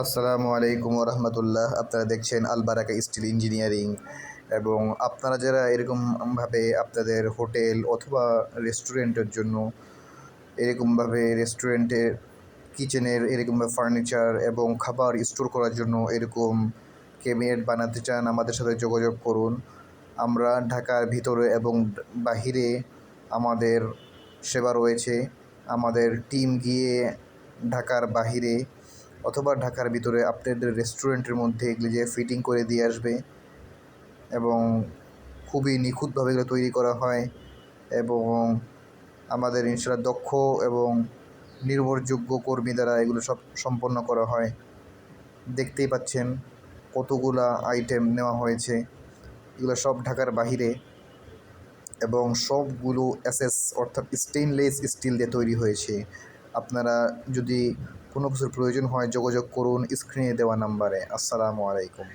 আসসালামু আলাইকুম রহমতুল্লাহ। আপনারা দেখছেন আল বারাকা স্টিল ইঞ্জিনিয়ারিং। এবং আপনারা যারা এরকমভাবে আপনাদের হোটেল অথবা রেস্টুরেন্টের জন্য এরকমভাবে রেস্টুরেন্টের কিচেনের এরকমভাবে ফার্নিচার এবং খাবার স্টোর করার জন্য এরকম ক্যাবিনেট বানাতে চান, আমাদের সাথে যোগাযোগ করুন। আমরা ঢাকার ভিতরে এবং বাহিরে আমাদের সেবা রয়েছে। আমাদের টিম গিয়ে ঢাকার বাহিরে অথবা ঢাকার ভিতরে আপনাদের রেস্টুরেন্টের মধ্যে এগুলি যে ফিটিং করে দিয়ে আসবে এবং খুবই নিখুঁতভাবে এগুলো তৈরি করা হয় এবং আমাদের ইনশাআল্লাহ দক্ষ এবং নির্ভরযোগ্য কর্মী দ্বারা এগুলো সব সম্পন্ন করা হয়। দেখতেই পাচ্ছেন কতগুলা আইটেম নেওয়া হয়েছে, এগুলো সব ঢাকার বাহিরে এবং সবগুলো এসএস অর্থাৎ স্টেইনলেস স্টিল দিয়ে তৈরি হয়েছে। আপনারা যদি কোনো কিছুর প্রয়োজন হয় যোগাযোগ করুন স্ক্রিনে দেওয়া নাম্বারে। আসসালামু আলাইকুম।